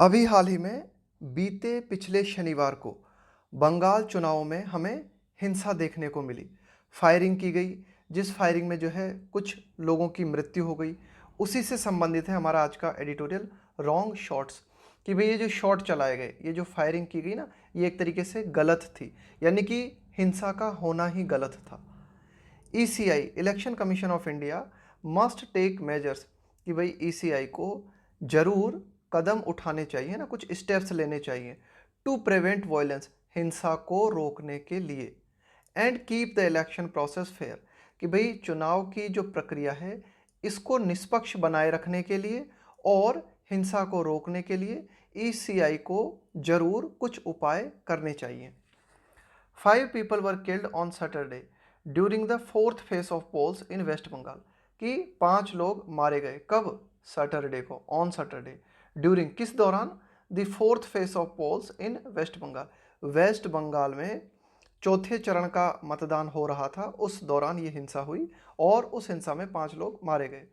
अभी हाल ही में बीते पिछले शनिवार को बंगाल चुनाव में हमें हिंसा देखने को मिली। फायरिंग की गई, जिस फायरिंग में जो है कुछ लोगों की मृत्यु हो गई। उसी से संबंधित है हमारा आज का एडिटोरियल रॉन्ग शॉट्स। कि भाई ये जो शॉट चलाए गए, ये जो फायरिंग की गई ना, ये एक तरीके से गलत थी, यानी कि हिंसा का होना ही गलत था। ECI election commission of India must take measures, कि भाई ईसीआई को जरूर कदम उठाने चाहिए ना, कुछ स्टेप्स लेने चाहिए टू प्रिवेंट वायलेंस, हिंसा को रोकने के लिए। And keep the election process fair, कि भाई चुनाव की जो प्रक्रिया है इसको निष्पक्ष बनाए रखने के लिए और हिंसा को रोकने के लिए ईसीआई को जरूर कुछ उपाय करने चाहिए। 5 people were killed on Saturday during the fourth phase of polls in West Bengal, कि 5 लोग मारे गए कब? सैटरडे को, ऑन सैटरडे। ड्यूरिंग किस दौरान? The fourth phase of polls in West Bengal, West Bengal में चौथे चरण का मतदान हो रहा था, उस दौरान ये हिंसा हुई और उस हिंसा में 5 लोग मारे गए।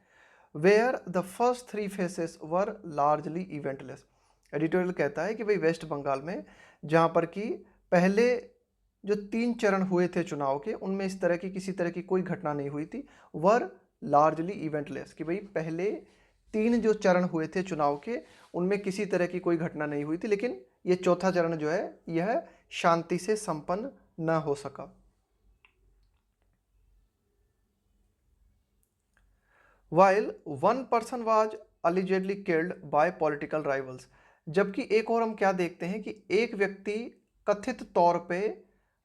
Where the first 3 phases were largely eventless. Editorial कहता है कि भाई वेस्ट बंगाल में जहाँ पर कि पहले जो 3 चरण हुए थे चुनाव के, उनमें इस तरह की किसी तरह की कोई घटना नहीं हुई थी। वर लार्जली इवेंटलेस, कि भाई पहले 3 जो चरण हुए थे चुनाव के, उनमें किसी तरह की कोई घटना नहीं हुई थी, लेकिन ये चौथा चरण जो है यह शांति से संपन्न न हो सका। While 1 person was allegedly killed by political rivals, जबकि एक और हम क्या देखते हैं कि एक व्यक्ति कथित तौर पे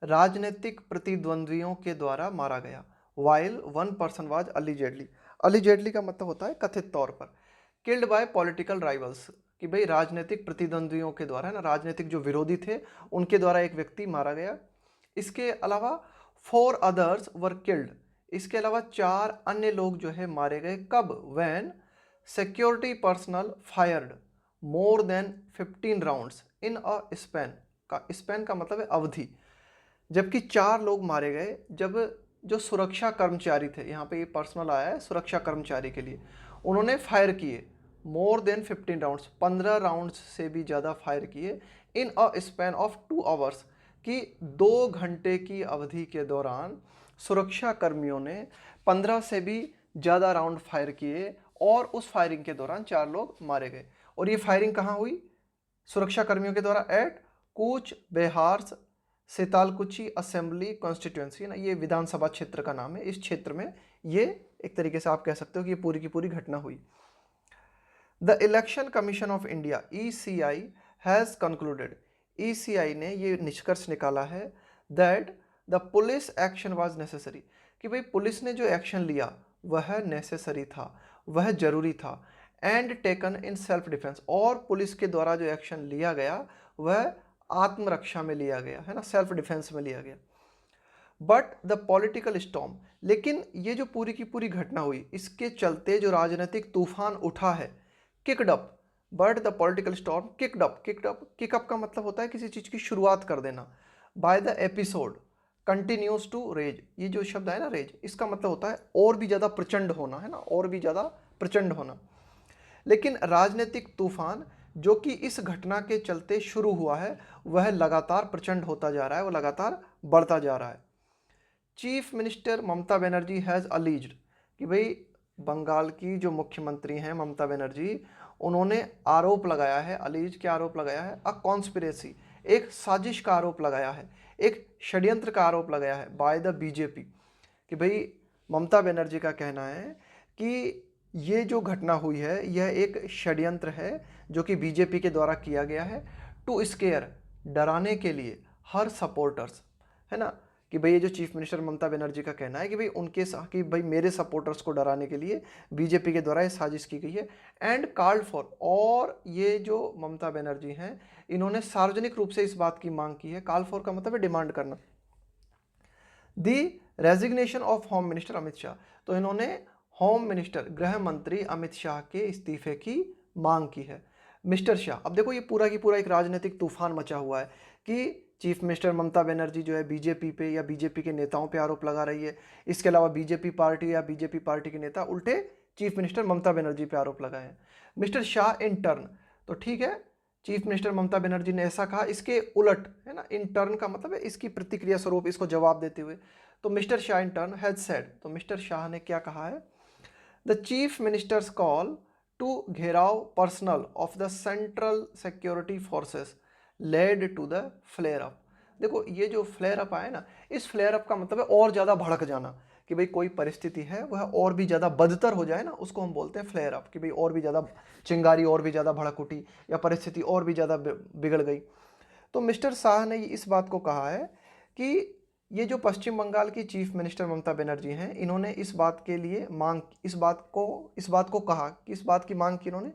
राजनीतिक प्रतिद्वंद्वियों के द्वारा मारा गया। While 1 person was allegedly, allegedly का मतलब होता है कथित तौर पर, किल्ड बाय पॉलिटिकल राइवल्स, कि भाई राजनीतिक प्रतिद्वंद्वियों के द्वारा, है ना, राजनीतिक जो विरोधी थे उनके द्वारा एक व्यक्ति मारा गया। इसके अलावा 4 others वर किल्ड, इसके अलावा 4 अन्य लोग जो है मारे गए कब? When security personal fired more than 15 rounds in a span, का स्पैन का मतलब है अवधि। जबकि 4 लोग मारे गए जब जो सुरक्षा कर्मचारी थे, यहाँ पे ये पर्सनल आया है सुरक्षा कर्मचारी के लिए, उन्होंने फायर किए मोर देन 15 राउंड्स, 15 राउंड्स से भी ज़्यादा फायर किए इन अ स्पैन ऑफ 2 आवर्स, कि 2 घंटे की अवधि के दौरान सुरक्षा कर्मियों ने 15 से भी ज़्यादा राउंड फायर किए और उस फायरिंग के दौरान 4 लोग मारे गए। और ये फायरिंग कहाँ हुई? सुरक्षा कर्मियों के द्वारा एट कूच बेहार सितालकुची असेंबली कॉन्स्टिट्यूएंसी, ना, ये विधानसभा क्षेत्र का नाम है। इस क्षेत्र में ये एक तरीके से आप कह सकते हो कि ये पूरी की पूरी घटना हुई। The election commission of India ECI has concluded, ECI ने ये निष्कर्ष निकाला है that the police action was necessary, कि भाई पुलिस ने जो एक्शन लिया वह नेसेसरी था, वह जरूरी था। And taken in self defence, और पुलिस के द्वारा जो एक्शन लिया गया वह आत्मरक्षा में लिया गया, है ना, सेल्फ डिफेंस में लिया गया। बट द पॉलिटिकल स्टॉर्म, लेकिन ये जो पूरी की पूरी घटना हुई इसके चलते जो राजनीतिक तूफान उठा है, kicked up, but the political storm kicked up, kick up का मतलब होता है किसी चीज़ की शुरुआत कर देना। By the episode continues to rage, ये जो शब्द है ना रेज, इसका मतलब होता है और भी ज़्यादा प्रचंड होना, है ना, और भी ज़्यादा प्रचंड होना। लेकिन राजनीतिक तूफान जो कि इस घटना के चलते शुरू हुआ है वह लगातार प्रचंड होता जा रहा है, वह लगातार बढ़ता जा रहा है। Chief minister Mamata Banerjee has alleged, कि भाई बंगाल की जो मुख्यमंत्री हैं ममता बनर्जी, उन्होंने आरोप लगाया है, अलीज क्या आरोप लगाया है? अ कॉन्स्पिरेसी, एक साजिश का आरोप लगाया है, एक षड्यंत्र का आरोप लगाया है बाय द बीजेपी, कि भाई ममता बनर्जी का कहना है कि ये जो घटना हुई है यह एक षड्यंत्र है जो कि बीजेपी के द्वारा किया गया है, टू स्केयर, डराने के लिए, हर सपोर्टर्स, है ना, कि भाई ये जो चीफ मिनिस्टर ममता बनर्जी का कहना है कि भाई उनके कि भाई मेरे सपोर्टर्स को डराने के लिए बीजेपी के द्वारा ये साजिश की गई है। एंड कॉल्ड फॉर, और ये जो ममता बनर्जी हैं इन्होंने सार्वजनिक रूप से इस बात की मांग की है, कॉल फॉर का मतलब है डिमांड करना, the resignation of home minister Amit Shah, तो इन्होंने होम मिनिस्टर गृह मंत्री अमित शाह के इस्तीफे की मांग की है। मिस्टर शाह, अब देखो ये पूरा की पूरा एक राजनीतिक तूफान मचा हुआ है कि चीफ मिनिस्टर ममता बनर्जी जो है बीजेपी पे या बीजेपी के नेताओं पे आरोप लगा रही है, इसके अलावा बीजेपी पार्टी या बीजेपी पार्टी के नेता उल्टे चीफ मिनिस्टर ममता बनर्जी पे आरोप लगाए हैं। मिस्टर शाह इन टर्न, तो ठीक है, चीफ मिनिस्टर ममता बनर्जी ने ऐसा कहा, इसके उलट है ना, इन टर्न का मतलब है इसकी प्रतिक्रिया स्वरूप, इसको जवाब देते हुए, तो mister Shah in turn has said, तो मिस्टर शाह ने क्या कहा है, the chief ministers call to gherao personnel of the central security forces led to the flare up. देखो ये जो फ्लेयर अप आया ना, इस फ्लेयर अप का मतलब है और ज़्यादा भड़क जाना, कि भाई कोई परिस्थिति है वह और भी ज़्यादा बदतर हो जाए ना, उसको हम बोलते हैं फ्लेयर अप, कि भाई और भी ज़्यादा चिंगारी और भी ज़्यादा भड़क उठी या परिस्थिति और भी ज़्यादा बिगड़ गई। तो मिस्टर शाह ने इस बात को कहा है कि ये जो पश्चिम बंगाल की चीफ मिनिस्टर ममता बनर्जी हैं, इन्होंने इस बात के लिए मांग, इस बात को कहा कि इस बात की मांग की, इन्होंने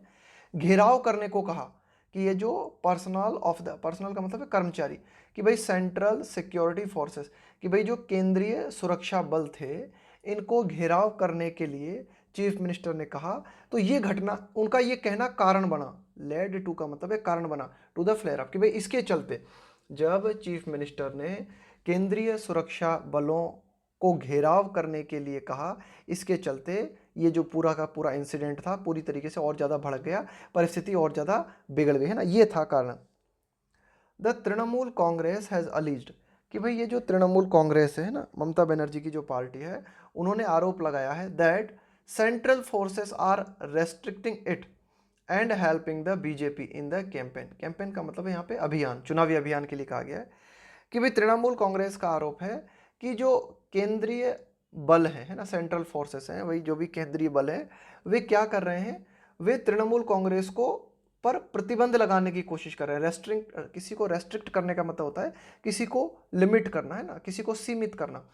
घेराव करने को कहा कि ये जो पर्सनल का मतलब है कर्मचारी, कि भाई सेंट्रल सिक्योरिटी फोर्सेस, कि भाई जो केंद्रीय सुरक्षा बल थे, इनको घेराव करने के लिए चीफ मिनिस्टर ने कहा। तो ये घटना, उनका ये कहना कारण बना, लेड टू का मतलब है कारण बना, टू द फ्लेयर अप, कि भाई इसके चलते जब चीफ मिनिस्टर ने केंद्रीय सुरक्षा बलों को घेराव करने के लिए कहा, इसके चलते ये जो पूरा का पूरा इंसिडेंट था पूरी तरीके से और ज़्यादा भड़क गया, परिस्थिति और ज़्यादा बिगड़ गई, है ना, ये था कारण। The Trinamool Congress has alleged, कि भाई ये जो तृणमूल कांग्रेस है ना, ममता बनर्जी की जो पार्टी है, उन्होंने आरोप लगाया है that central forces are restricting it and helping the BJP in the campaign. Campaign का मतलब है यहाँ पे अभियान, चुनावी अभियान के लिए कहा गया है कि भाई तृणमूल कांग्रेस का आरोप है कि जो केंद्रीय बल है ना, सेंट्रल फोर्सेस हैं, वही जो भी केंद्रीय बल है, वे क्या कर रहे हैं, वे तृणमूल कांग्रेस को पर प्रतिबंध लगाने की कोशिश कर रहे हैं। रेस्ट्रिक्ट, किसी को रेस्ट्रिक्ट करने का मतलब होता है किसी को लिमिट करना, है ना, किसी को सीमित करना।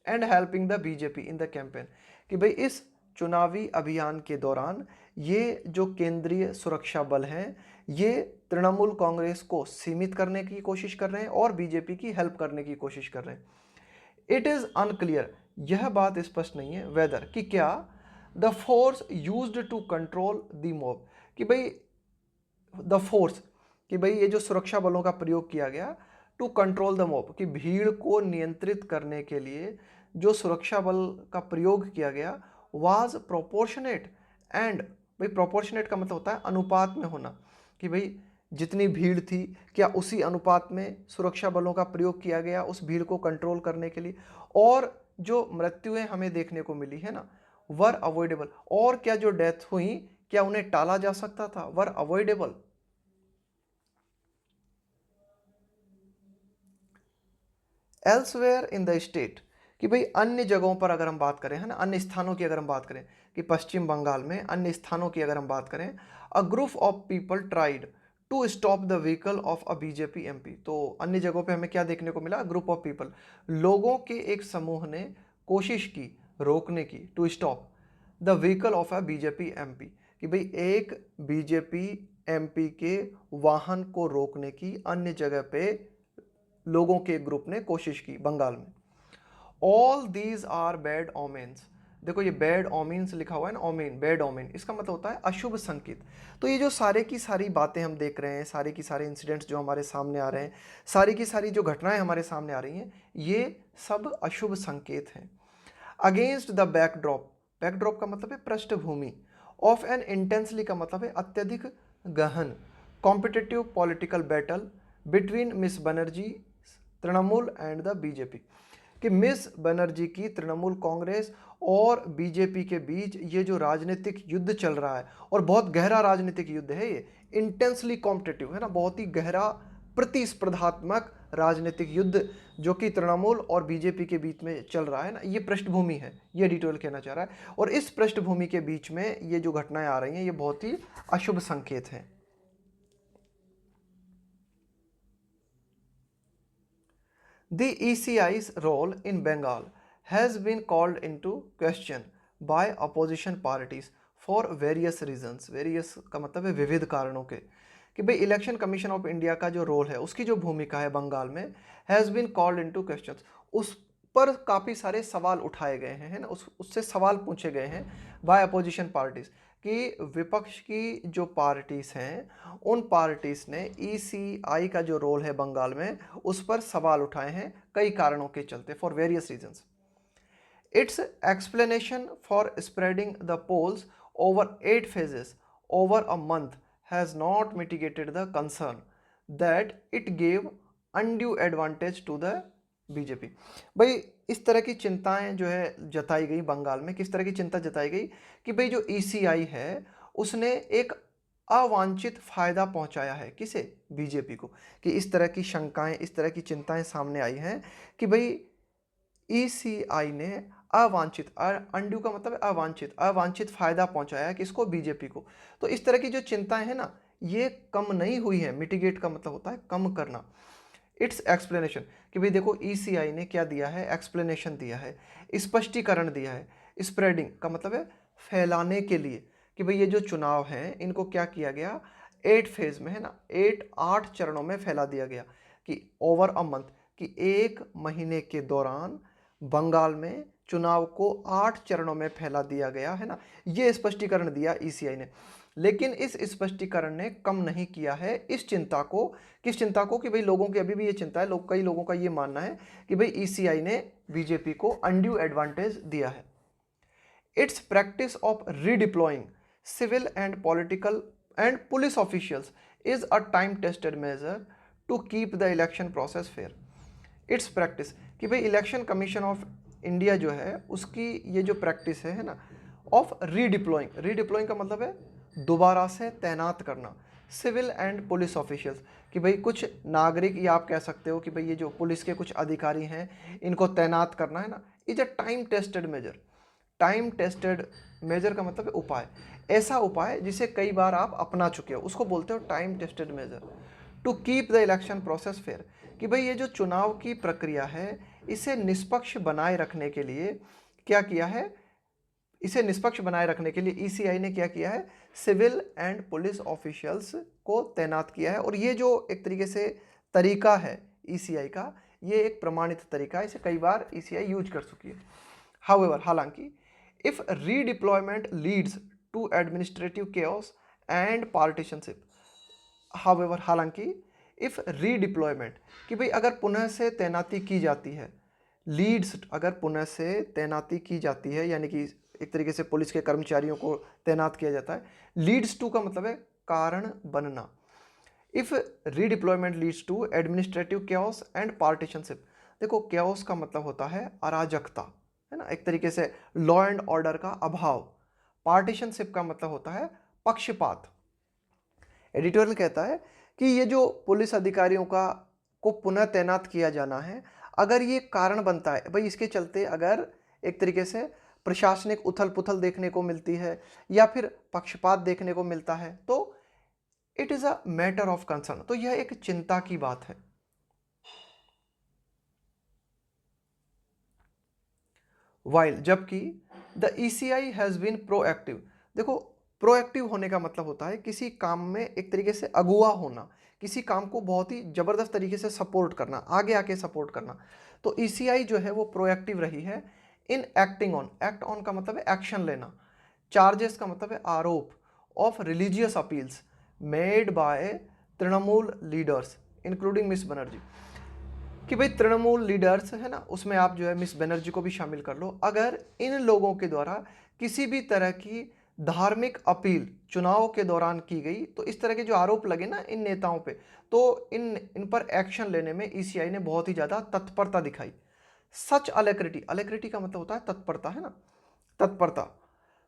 And helping the BJP in the campaign, कि भाई इस चुनावी अभियान के दौरान ये जो केंद्रीय सुरक्षा बल हैं, ये तृणमूल कांग्रेस को सीमित करने की कोशिश कर रहे हैं और बीजेपी की हेल्प करने की कोशिश कर रहे हैं। इट इज़ अनक्लियर, यह बात स्पष्ट नहीं है, वेदर, कि क्या the force used to control the mob, कि भाई द फोर्स, कि भाई ये जो सुरक्षा बलों का प्रयोग किया गया टू कंट्रोल द मॉब, कि भीड़ को नियंत्रित करने के लिए जो सुरक्षा बल का प्रयोग किया गया, वाज प्रोपोर्शनेट एंड, भाई प्रोपोर्शनेट का मतलब होता है अनुपात में होना, कि भाई जितनी भीड़ थी क्या उसी अनुपात में सुरक्षा बलों का प्रयोग किया गया उस भीड़ को कंट्रोल करने के लिए, और जो मृत्युएं हमें देखने को मिली है ना, वर अवॉइडेबल, और क्या जो डेथ हुई क्या उन्हें टाला जा सकता था, were avoidable. Elsewhere in the state, कि भाई अन्य जगहों पर अगर हम बात करें, है ना, अन्य स्थानों की अगर हम बात करें, कि पश्चिम बंगाल में अन्य स्थानों की अगर हम बात करें, a group of people tried to stop the vehicle of a BJP MP. तो अन्य जगहों पे हमें क्या देखने को मिला, ग्रुप ऑफ पीपल, लोगों के एक समूह ने कोशिश की रोकने की, to stop the vehicle of a BJP MP, कि भाई एक बीजेपी एमपी के वाहन को रोकने की अन्य जगह पे लोगों के ग्रुप ने कोशिश की बंगाल में। All these are bad omens, देखो ये बैड ओमेन्स लिखा हुआ है ना, ओमेन, बैड ओमेन, इसका मतलब होता है अशुभ संकेत। तो ये जो सारे की सारी बातें हम देख रहे हैं, सारे की सारे इंसिडेंट्स जो हमारे सामने आ रहे हैं, सारी की सारी जो घटनाएं हमारे सामने आ रही हैं, ये सब अशुभ संकेत हैं। अगेंस्ट द बैकड्रॉप, बैकड्रॉप का मतलब है पृष्ठभूमि, ऑफ एन इंटेंसली का मतलब है अत्यधिक गहन, competitive political battle between miss Banerjee Trinamool and the BJP, कि मिस बनर्जी की तृणमूल कांग्रेस और बीजेपी के बीच ये जो राजनीतिक युद्ध चल रहा है, और बहुत गहरा राजनीतिक युद्ध है ये, इंटेंसली कॉम्पिटिटिव, है ना, बहुत ही गहरा प्रतिस्पर्धात्मक राजनीतिक युद्ध जो कि तृणमूल और बीजेपी के बीच में चल रहा है ना, ये पृष्ठभूमि है, ये डिटेल कहना चाह रहा है। और इस पृष्ठभूमि के बीच में ये जो घटनाएं आ रही हैं, ये बहुत ही अशुभ संकेत हैं। The ECI's role in Bengal has been called into question by opposition parties for various reasons. Various का मतलब है विविध कारणों के, कि भाई इलेक्शन कमीशन ऑफ इंडिया का जो रोल है, उसकी जो भूमिका है बंगाल में, has been called into questions, उस पर काफ़ी सारे सवाल उठाए गए हैं, है ना, उससे सवाल पूछे गए हैं बाय अपोजिशन पार्टीज, कि विपक्ष की जो पार्टीज हैं उन पार्टीज ने ईसीआई का जो रोल है बंगाल में उस पर सवाल उठाए हैं कई कारणों के चलते, for various reasons. Its explanation for spreading the polls over 8 phases over a month has not mitigated the concern that it gave undue advantage to the BJP. भाई इस तरह की चिंताएं जो है जताई गई बंगाल में, किस तरह की चिंता जताई गई कि भाई जो ईसीआई है उसने एक अवांछित फायदा पहुंचाया है, किसे, बीजेपी को। कि इस तरह की शंकाएं, इस तरह की चिंताएं सामने आई हैं कि भाई ईसीआई ने अवांछित, अनड्यू का मतलब अवांछित, अवांछित फायदा पहुंचाया है किसको, बीजेपी को। तो इस तरह की जो चिंताएं हैं ना, ये कम नहीं हुई है। मिटिगेट का मतलब होता है कम करना। इट्स एक्सप्लेनेशन, कि भाई देखो ईसीआई ने क्या दिया है, एक्सप्लेनेशन दिया है, स्पष्टीकरण दिया है। स्प्रेडिंग का मतलब है फैलाने के लिए, कि भाई ये जो चुनाव हैं इनको क्या किया गया, 8 फेज में है ना, 8 चरणों में फैला दिया गया। कि ओवर अ मंथ, कि 1 महीने के दौरान बंगाल में चुनाव को 8 चरणों में फैला दिया गया है ना। ये स्पष्टीकरण दिया ईसीआई ने। लेकिन इस स्पष्टीकरण ने कम नहीं किया है इस चिंता को। किस चिंता को, कि भाई लोगों की अभी भी ये चिंता है, कई लोगों का ये मानना है कि भाई ईसीआई ने बीजेपी को अनड्यू एडवांटेज दिया है। Its practice of redeploying civil and political and police officials is a time tested measure to keep the election process fair. Its practice, कि भाई इलेक्शन कमीशन ऑफ इंडिया जो है उसकी ये जो प्रैक्टिस है ना, ऑफ रीडिप्लॉइंग, रीडिप्लॉइंग का मतलब है दोबारा से तैनात करना सिविल एंड पुलिस ऑफिशियल्स। कि भाई कुछ नागरिक, या आप कह सकते हो कि भाई ये जो पुलिस के कुछ अधिकारी हैं इनको तैनात करना है ना, is a time tested measure. Time tested measure का मतलब है उपाय, ऐसा उपाय जिसे कई बार आप अपना चुके हो, उसको बोलते हो time tested measure. To keep the election process fair, कि भाई ये जो चुनाव की प्रक्रिया है इसे निष्पक्ष बनाए रखने के लिए क्या किया है, इसे निष्पक्ष बनाए रखने के लिए ईसीआई ने क्या किया है, सिविल एंड पुलिस ऑफिशियल्स को तैनात किया है। और ये जो एक तरीके से तरीका है ईसीआई का, ये एक प्रमाणित तरीका है, इसे कई बार ईसीआई यूज कर चुकी है। हाउएवर, हालांकि if redeployment leads to administrative chaos and partisanship, however हालांकि इफ रीडिप्लॉयमेंट, कि भाई अगर पुनः से तैनाती की जाती है, लीड्स अगर पुनः से तैनाती की जाती है, यानी कि एक तरीके से पुलिस के कर्मचारियों को तैनात किया जाता है। लीड्स टू का मतलब है कारण बनना। If redeployment leads to administrative chaos and partisanship, देखो केओस का मतलब होता है अराजकता, है ना, एक तरीके से लॉ एंड ऑर्डर का अभाव। पार्टीशनशिप का मतलब होता है पक्षपात। एडिटोरियल कहता है कि ये जो पुलिस अधिकारियों का को पुनः तैनात किया जाना है, अगर ये कारण बनता है भाई, इसके चलते अगर एक तरीके से प्रशासनिक उथल पुथल देखने को मिलती है या फिर पक्षपात देखने को मिलता है, तो it is a matter of concern, तो यह एक चिंता की बात है। वाइल, जबकि the ECI has been proactive, देखो प्रोएक्टिव होने का मतलब होता है किसी काम में एक तरीके से अगुवा होना, किसी काम को बहुत ही जबरदस्त तरीके से सपोर्ट करना, आगे आके सपोर्ट करना। तो ईसीआई जो है वो प्रोएक्टिव रही है in acting on, act on का मतलब है एक्शन लेना, चार्जेस का मतलब है आरोप, of religious appeals made by Trinamool leaders including miss Banerjee. कि भाई तृणमूल लीडर्स है ना, उसमें आप जो है मिस बनर्जी को भी शामिल कर लो। अगर इन लोगों के द्वारा किसी भी तरह की धार्मिक अपील चुनाव के दौरान की गई, तो इस तरह के जो आरोप लगे ना इन नेताओं पे, तो इन पर एक्शन लेने में ईसीआई ने बहुत ही ज़्यादा तत्परता दिखाई। सच अलैक्रिटी, अलैक्रिटी का मतलब होता है तत्परता, है ना, तत्परता।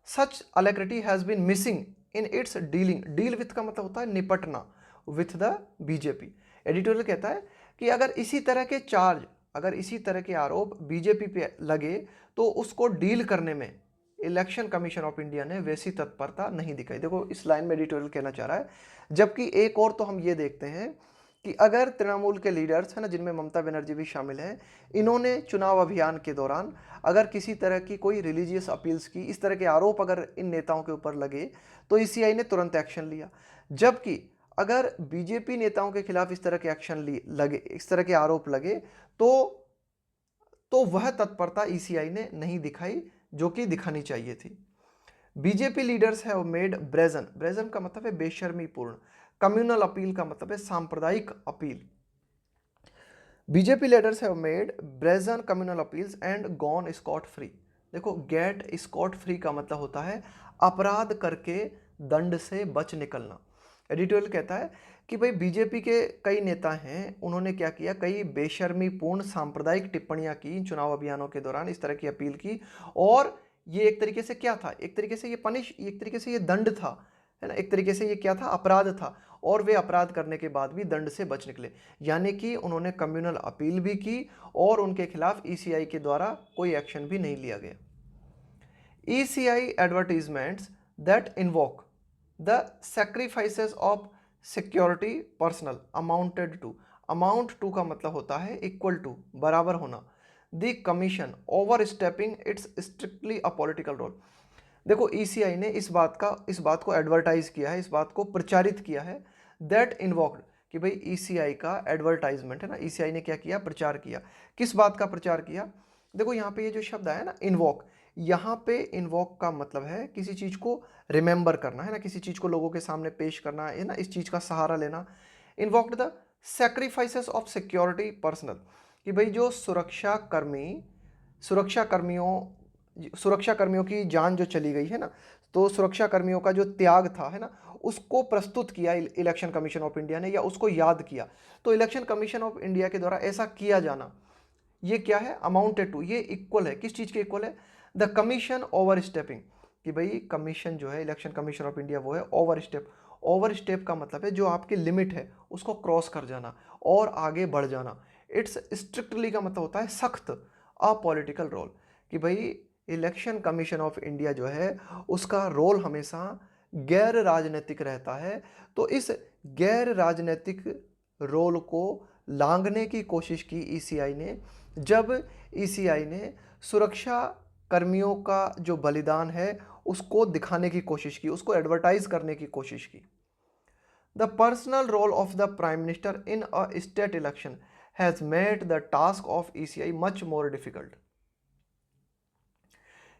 Such alacrity has been missing in its dealing, deal with का मतलब होता है निपटना, विथ द बीजेपी। एडिटोरियल कहता है कि अगर इसी तरह के चार्ज, अगर इसी तरह के आरोप बीजेपी पे लगे, तो उसको डील करने में इलेक्शन कमीशन ऑफ इंडिया ने वैसी तत्परता नहीं दिखाई। देखो इस लाइन में एडिटोरियल कहना चाह रहा है। जबकि एक और तो हम ये देखते हैं कि अगर तृणमूल के लीडर्स है ना, जिनमें ममता बनर्जी भी शामिल हैं, इन्होंने चुनाव अभियान के दौरान अगर किसी तरह की कोई रिलीजियस अपील्स की, इस तरह के आरोप अगर इन नेताओं के ऊपर लगे, तो ईसीआई ने तुरंत एक्शन लिया। जबकि अगर बीजेपी नेताओं के खिलाफ इस तरह के एक्शन लगे, इस तरह के आरोप लगे, तो वह तत्परता ईसीआई ने नहीं दिखाई जो कि दिखानी चाहिए थी। BJP leaders have made brazen, brazen का मतलब है बेशर्मी पूर्ण, कम्युनल अपील का मतलब है सांप्रदायिक अपील। BJP leaders have made brazen communal appeals and gone scot free. देखो गेट स्कॉट फ्री का मतलब होता है अपराध करके दंड से बच निकलना। एडिटोरियल कहता है कि भाई बीजेपी के कई नेता हैं, उन्होंने क्या किया, कई बेशर्मीपूर्ण सांप्रदायिक टिप्पणियां की चुनाव अभियानों के दौरान, इस तरह की अपील की, और ये एक तरीके से क्या था, एक तरीके से ये एक तरीके से ये दंड था, है ना, एक तरीके से ये क्या था, अपराध था, और वे अपराध करने के बाद भी दंड से बच निकले। यानी कि उन्होंने कम्युनल अपील भी की और उनके खिलाफ ईसीआई के द्वारा कोई एक्शन भी नहीं लिया गया। ECI advertisements that invoke the sacrifices of security personnel amounted to, amount to का मतलब होता है equal to, बराबर होना, the commission overstepping its strictly a political role। देखो ECI ने इस बात को एडवर्टाइज किया है, इस बात को प्रचारित किया है, दैट इन्वॉक्ड, कि भाई ECI का एडवर्टाइजमेंट है ना, ECI ने क्या किया, प्रचार किया। किस बात का प्रचार किया? देखो यहाँ पे ये जो शब्द आया ना इन्वॉक, यहाँ पे इन्वॉक का मतलब है किसी चीज को रिमेंबर करना, है ना, किसी चीज को लोगों के सामने पेश करना, है ना, इस चीज का सहारा लेना। Invoked the sacrifices of security personnel, कि भाई जो सुरक्षा कर्मियों की जान जो चली गई है ना, तो सुरक्षा कर्मियों का जो त्याग था, है ना, उसको प्रस्तुत किया इलेक्शन कमीशन ऑफ इंडिया ने, या उसको याद किया। तो इलेक्शन कमीशन ऑफ इंडिया के द्वारा ऐसा किया जाना, ये क्या है, अमाउंटेड टू, ये इक्वल है, किस चीज के इक्वल है, द कमीशन ओवर स्टेपिंग, कि भाई कमीशन जो है, इलेक्शन कमीशन ऑफ इंडिया, वो है ओवर स्टेप। ओवर स्टेप का मतलब है जो आपकी लिमिट है उसको क्रॉस कर जाना और आगे बढ़ जाना। इट्स स्ट्रिक्टली का मतलब होता है सख्त, अ पॉलिटिकल रोल, कि भाई इलेक्शन कमीशन ऑफ इंडिया जो है उसका रोल हमेशा गैर राजनीतिक रहता है। तो इस गैर राजनीतिक रोल को लांघने की कोशिश की ECI ने, जब ECI ने सुरक्षा कर्मियों का जो बलिदान है उसको दिखाने की कोशिश की, उसको एडवर्टाइज करने की कोशिश की। The personal role of the prime minister in a state election has made the task of ECI much more difficult,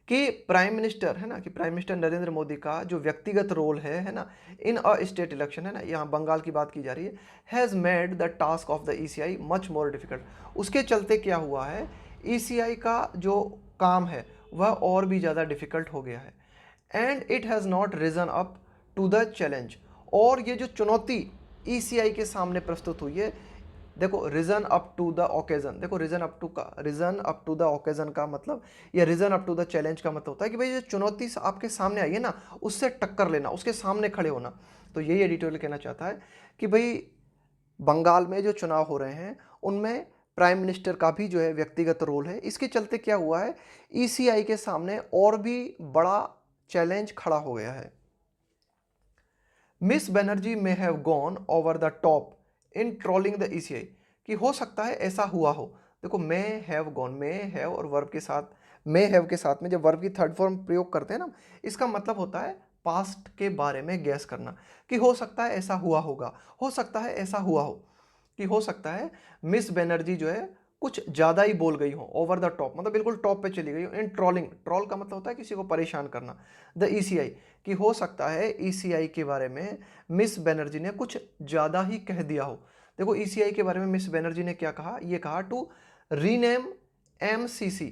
कि प्राइम मिनिस्टर, है ना, कि प्राइम मिनिस्टर नरेंद्र मोदी का जो व्यक्तिगत रोल है ना, इन अ स्टेट इलेक्शन, है ना, यहाँ बंगाल की बात की जा रही है, has made the task of the ECI much more difficult. उसके चलते क्या हुआ है, ECI का जो काम है वह और भी ज़्यादा डिफिकल्ट हो गया है। And it has not risen up to the challenge, और ये जो चुनौती ECI के सामने प्रस्तुत हुई है, देखो rise up to the occasion, देखो rise up to the occasion का मतलब, या rise up to the challenge का मतलब होता है कि भाई जो चुनौती आपके सामने आई है ना, उससे टक्कर लेना, उसके सामने खड़े होना। तो यही एडिटोरियल कहना चाहता है कि भाई बंगाल में जो चुनाव हो रहे हैं उनमें प्राइम मिनिस्टर का भी जो है व्यक्तिगत रोल है। इसके चलते क्या हुआ है, ECI के सामने और भी बड़ा चैलेंज खड़ा हो गया है। Miss Banerjee may have gone over the top in trolling the ECI, कि हो सकता है ऐसा हुआ हो। देखो may have gone, may have और वर्ब के साथ, मे हैव के साथ में जब वर्ब की थर्ड फॉर्म प्रयोग करते हैं ना, इसका मतलब होता है पास्ट के बारे में गैस करना, कि हो सकता है ऐसा हुआ होगा, हो सकता है ऐसा हुआ हो, कि हो सकता है मिस बनर्जी जो है कुछ ज़्यादा ही बोल गई हो, ओवर द टॉप मतलब बिल्कुल टॉप पे चली गई हो, इन ट्रोलिंग, ट्रोल का मतलब होता है किसी को परेशान करना, द ECI, कि हो सकता है ECI के बारे में मिस बनर्जी ने कुछ ज़्यादा ही कह दिया हो। देखो ECI के बारे में मिस बनर्जी ने क्या कहा, ये कहा to rename MCC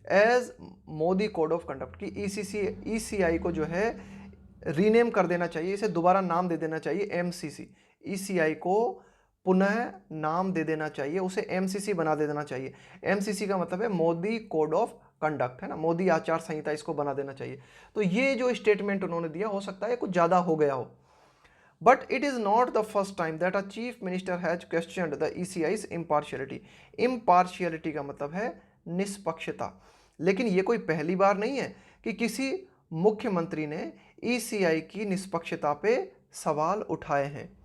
as Modi code of conduct, कि ECI को जो है रीनेम कर देना चाहिए, इसे दोबारा नाम दे देना चाहिए MCC, ECI को पुनः नाम दे देना चाहिए, उसे MCC बना दे देना चाहिए। MCC का मतलब है मोदी कोड ऑफ कंडक्ट, है ना, मोदी आचार संहिता, इसको बना देना चाहिए। तो ये जो स्टेटमेंट उन्होंने दिया, हो सकता है कुछ ज़्यादा हो गया हो। But it is not the first time that a chief minister has questioned the ECI's impartiality. Impartiality का मतलब है निष्पक्षता। लेकिन ये कोई पहली बार नहीं है कि किसी मुख्यमंत्री ने ECI की निष्पक्षता पे सवाल उठाए हैं।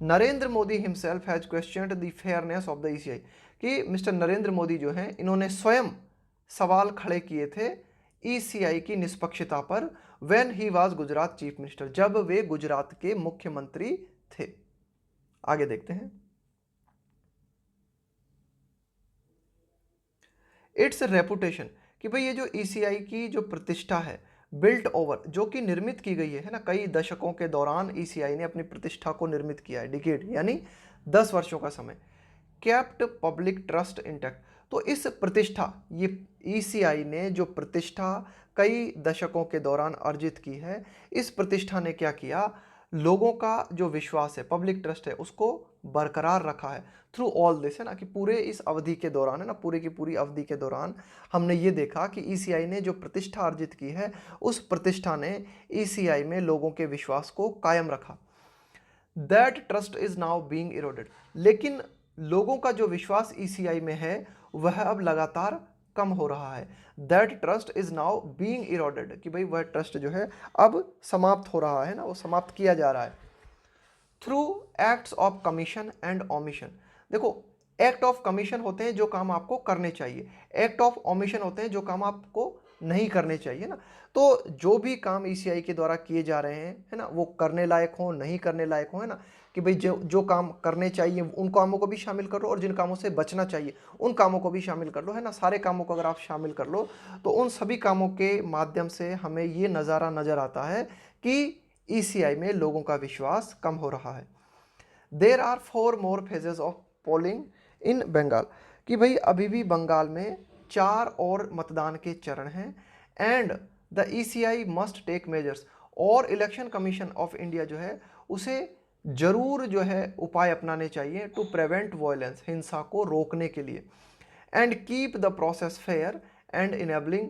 Narendra Modi himself has questioned the fairness of the ECI, कि मिस्टर नरेंद्र मोदी जो हैं इन्होंने स्वयं सवाल खड़े किए थे ECI की निष्पक्षता पर, when he was Gujarat chief minister, जब वे गुजरात के मुख्यमंत्री थे। आगे देखते हैं। इट्स रेपुटेशन, कि भाई ये जो ECI की जो प्रतिष्ठा है, बिल्ट ओवर, जो कि निर्मित की गई है ना, कई दशकों के दौरान ECI ने अपनी प्रतिष्ठा को निर्मित किया है, डिकेड यानी 10 वर्षों का समय, केप्ट पब्लिक ट्रस्ट इंटैक्ट। तो इस प्रतिष्ठा, ये ECI ने जो प्रतिष्ठा कई दशकों के दौरान अर्जित की है, इस प्रतिष्ठा ने क्या किया, लोगों का जो विश्वास है, पब्लिक ट्रस्ट है, उसको बरकरार रखा है थ्रू ऑल दिस, है ना, कि पूरे इस अवधि के दौरान, है ना, पूरी की पूरी अवधि के दौरान हमने ये देखा कि ईसीआई ने जो प्रतिष्ठा अर्जित की है, उस प्रतिष्ठा ने ईसीआई में लोगों के विश्वास को कायम रखा। That trust is now being eroded, लेकिन लोगों का जो विश्वास ईसीआई में है वह अब लगातार कम हो रहा है। That trust is now being eroded, कि भाई वह ट्रस्ट जो है अब समाप्त हो रहा है ना, वो समाप्त किया जा रहा है through acts of commission and omission. देखो, एक्ट ऑफ कमीशन होते हैं जो काम आपको करने चाहिए, एक्ट ऑफ ओमिशन होते हैं जो काम आपको नहीं करने चाहिए ना। तो जो भी काम ईसीआई के द्वारा किए जा रहे हैं, है ना, वो करने लायक हो, नहीं करने लायक हो, है ना, कि भाई जो जो काम करने चाहिए उन कामों को भी शामिल कर लो, और जिन कामों से बचना चाहिए उन कामों को भी शामिल कर लो, है ना। सारे कामों को अगर आप शामिल कर लो तो उन सभी कामों के माध्यम से हमें ये नज़ारा नज़र आता है कि ईसीआई में लोगों का विश्वास कम हो रहा है। There are 4 more phases of polling in Bengal, कि भाई अभी भी बंगाल में 4 और मतदान के चरण हैं। And the ECI must take measures, और इलेक्शन कमीशन ऑफ इंडिया जो है उसे जरूर जो है उपाय अपनाने चाहिए टू प्रिवेंट वायलेंस, हिंसा को रोकने के लिए, and keep the process fair and enabling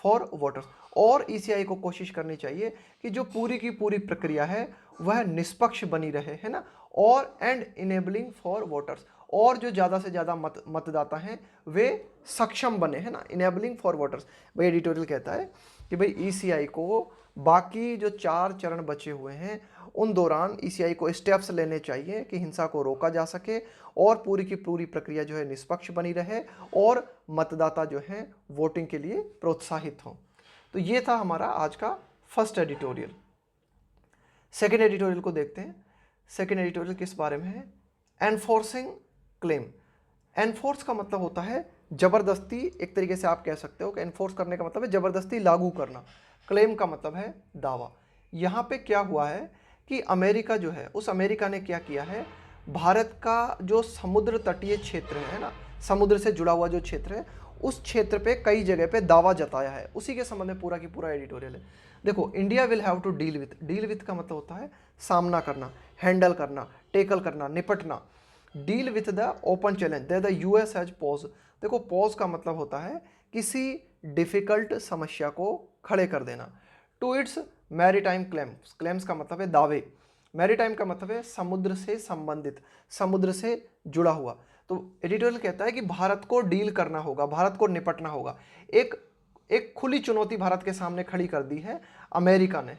for voters. और ईसीआई को कोशिश करनी चाहिए कि जो पूरी की पूरी प्रक्रिया है वह निष्पक्ष बनी रहे, है ना, और एंड इनेबलिंग फॉर वोटर्स, और जो ज़्यादा से ज़्यादा मतदाता हैं वे सक्षम बने, है ना, इनेबलिंग फॉर वोटर्स। भाई एडिटोरियल कहता है कि भाई ईसीआई को बाकी जो 4 चरण बचे हुए हैं उन दौरान ईसीआई को स्टेप्स लेने चाहिए कि हिंसा को रोका जा सके और पूरी की पूरी प्रक्रिया जो है निष्पक्ष बनी रहे और मतदाता जो हैं वोटिंग के लिए प्रोत्साहित हों। तो ये था हमारा आज का फर्स्ट एडिटोरियल। सेकेंड एडिटोरियल को देखते हैं। सेकेंड एडिटोरियल किस बारे में है? Enforcing claim. एनफोर्स का मतलब होता है जबरदस्ती, एक तरीके से आप कह सकते हो कि एनफोर्स करने का मतलब है जबरदस्ती लागू करना। क्लेम का मतलब है दावा। यहाँ पे क्या हुआ है कि अमेरिका जो है, उस अमेरिका ने क्या किया है, भारत का जो समुद्र तटीय क्षेत्र है ना, समुद्र से जुड़ा हुआ जो क्षेत्र है, उस क्षेत्र पे कई जगह पे दावा जताया है। उसी के संबंध में पूरा की पूरा एडिटोरियल है। देखो, India will have to deal with, deal with का मतलब होता है सामना करना, हैंडल करना, टेकल करना, निपटना। Deal with the open challenge that the US has pause. देखो, पॉज का मतलब होता है किसी डिफिकल्ट समस्या को खड़े कर देना। To its maritime claims, claims का मतलब है दावे, मैरीटाइम का मतलब है समुद्र से संबंधित, समुद्र से जुड़ा हुआ। तो एडिटोरियल कहता है कि भारत को डील करना होगा, भारत को निपटना होगा। एक खुली चुनौती भारत के सामने खड़ी कर दी है अमेरिका ने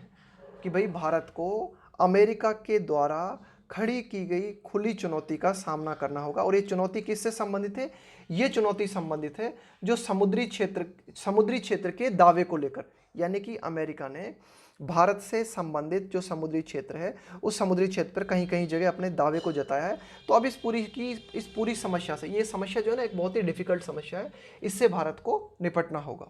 कि भाई भारत को अमेरिका के द्वारा खड़ी की गई खुली चुनौती का सामना करना होगा। और ये चुनौती किससे संबंधित है? ये चुनौती संबंधित है जो समुद्री क्षेत्र के दावे को लेकर, यानी कि अमेरिका ने भारत से संबंधित जो समुद्री क्षेत्र है उस समुद्री क्षेत्र पर कहीं कहीं जगह अपने दावे को जताया है। तो अब इस पूरी समस्या से, ये समस्या जो है ना एक बहुत ही डिफिकल्ट समस्या है, इससे भारत को निपटना होगा।